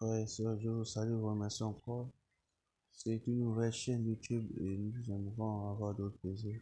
frères et sœurs, je vous salue, vous remercie encore. C'est une nouvelle chaîne YouTube et nous aimerons avoir d'autres plaisirs.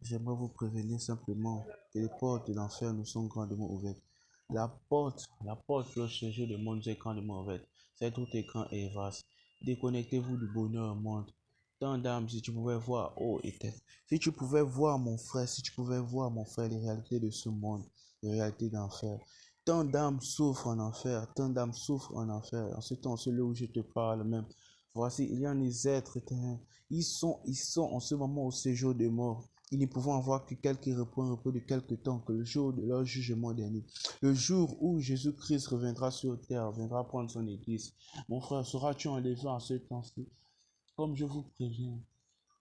J'aimerais vous prévenir simplement que les portes de l'enfer nous sont grandement ouvertes. La porte pour changer le monde est grandement ouverte. Cet autre écran est vaste. Déconnectez-vous du bonheur au monde. Tant d'âmes, si tu pouvais voir, oh éternel, si tu pouvais voir mon frère, si tu pouvais voir mon frère, les réalités de ce monde, les réalités d'enfer. Tant d'âmes souffrent en enfer, tant d'âmes souffrent en enfer. En ce temps, celui où je te parle même. Voici, il y a des êtres éternels. Ils sont en ce moment au séjour des morts. Ils ne pouvons avoir que quelques repos, un repos de quelque temps, que le jour de leur jugement dernier. Le jour où Jésus-Christ reviendra sur terre, viendra prendre son église. Mon frère, seras-tu enlevé en ce temps-ci? Comme je vous préviens,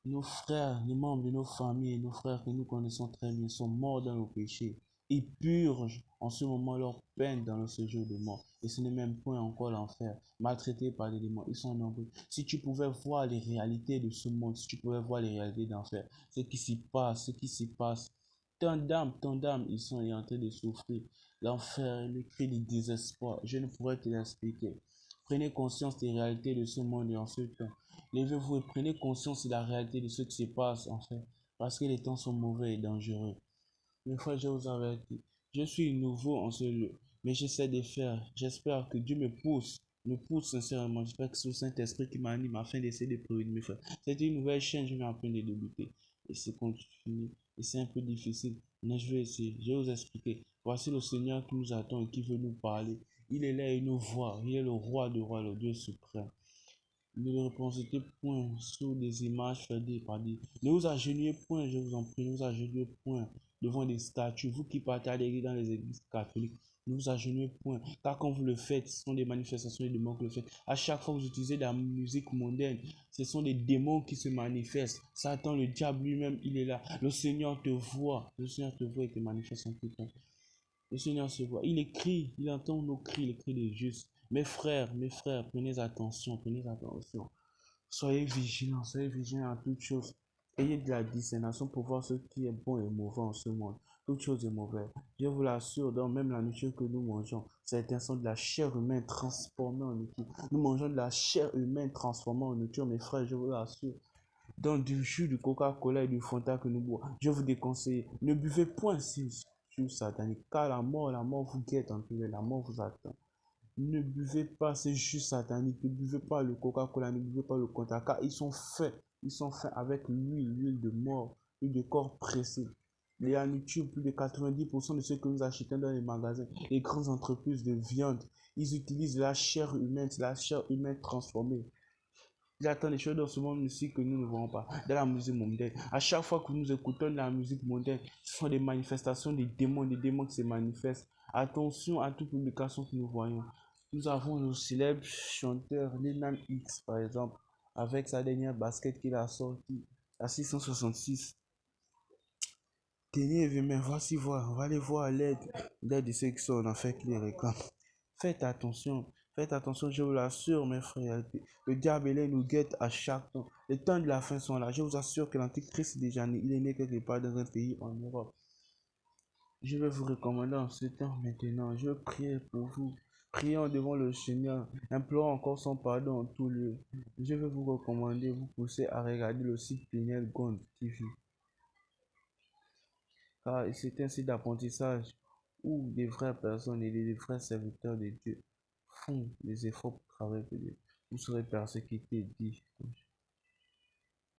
nos frères, les membres de nos familles, nos frères que nous connaissons très bien, sont morts dans nos péchés. Ils purgent en ce moment leur peine dans le séjour de mort. Et ce n'est même point encore l'enfer. Maltraités par les démons, ils sont nombreux. Si tu pouvais voir les réalités de ce monde, si tu pouvais voir les réalités d'enfer, ce qui s'y passe, tant d'âmes, ils sont en train de souffrir. L'enfer, le cri du désespoir, je ne pourrais te l'expliquer. Prenez conscience des réalités de ce monde et en ce temps. Levez-vous et prenez conscience de la réalité de ce qui se passe en fait, parce que les temps sont mauvais et dangereux. Mes frères, je vous avertis, je suis nouveau en ce lieu, mais j'essaie de faire. J'espère que Dieu me pousse sincèrement. J'espère que c'est le Saint-Esprit qui m'anime afin d'essayer de prévenir mes frères. C'est une nouvelle chaîne, je vais en train de débuter. Et c'est continu, et c'est un peu difficile, mais je vais essayer, je vais vous expliquer. Voici le Seigneur qui nous attend et qui veut nous parler. Il est là et nous voit. Il est le roi de rois, le Dieu suprême. Ne reposez point sur des images faites par Dieu. Ne vous agenouillez point, je vous en prie, ne vous agenouillez point devant des statues. Vous qui partez à l'église dans les églises catholiques, ne vous agenouillez point. Car quand vous le faites, ce sont des manifestations des démons que vous le faites. À chaque fois que vous utilisez de la musique mondaine, ce sont des démons qui se manifestent. Satan, le diable lui-même, il est là. Le Seigneur te voit. Le Seigneur te voit et te manifeste en tout temps. Le Seigneur se voit. Il écrit, il entend nos cris, les cris des justes. Mes frères, prenez attention, prenez attention. Soyez vigilants à toutes choses. Ayez de la discernement pour voir ce qui est bon et mauvais en ce monde. Toute chose est mauvaise. Je vous l'assure, dans même la nourriture que nous mangeons, certains sont de la chair humaine transformée en nourriture. Nous mangeons de la chair humaine transformée en nourriture, mes frères, je vous l'assure. Dans du jus, du Coca-Cola et du Fanta que nous boivons, je vous déconseille, ne buvez point si jus satanique, car la mort vous guette en privé, la mort vous attend. Ne buvez pas ces jus sataniques, ne buvez pas le Coca-Cola, ne buvez pas le Fanta, car ils sont faits avec l'huile de mort, l'huile de corps pressé. Les nourriture, plus de 90% de ce que nous achetons dans les magasins, les grandes entreprises de viande, ils utilisent la chair humaine, c'est la chair humaine transformée. Il y a tant de choses dans ce monde ici que nous ne voyons pas. Dans la musique mondaine, à chaque fois que nous écoutons de la musique mondaine, ce sont des manifestations des démons qui se manifestent. Attention à toute publication que nous voyons. Nous avons le célèbre chanteur Lil Nas X, par exemple, avec sa dernière basket qu'il a sortie à 666. Tenez, mais voici voir, on va aller voir à l'aide de ceux qui sont en enfer qui les réclament. Faites attention, je vous l'assure, mes frères. Le diable, il nous guette à chaque temps. Les temps de la fin sont là. Je vous assure que l'Antichrist est déjà né. Il est né quelque part dans un pays en Europe. Je vais vous recommander en ce temps maintenant. Je prie pour vous. Prions devant le Seigneur, implorons encore son pardon en tout lieu. Je vais vous recommander, vous pousser à regarder le site Pinel Gond TV. Car c'est un site d'apprentissage où des vraies personnes et des vrais serviteurs de Dieu font des efforts pour travailler pour Dieu. Vous serez persécutés, dit.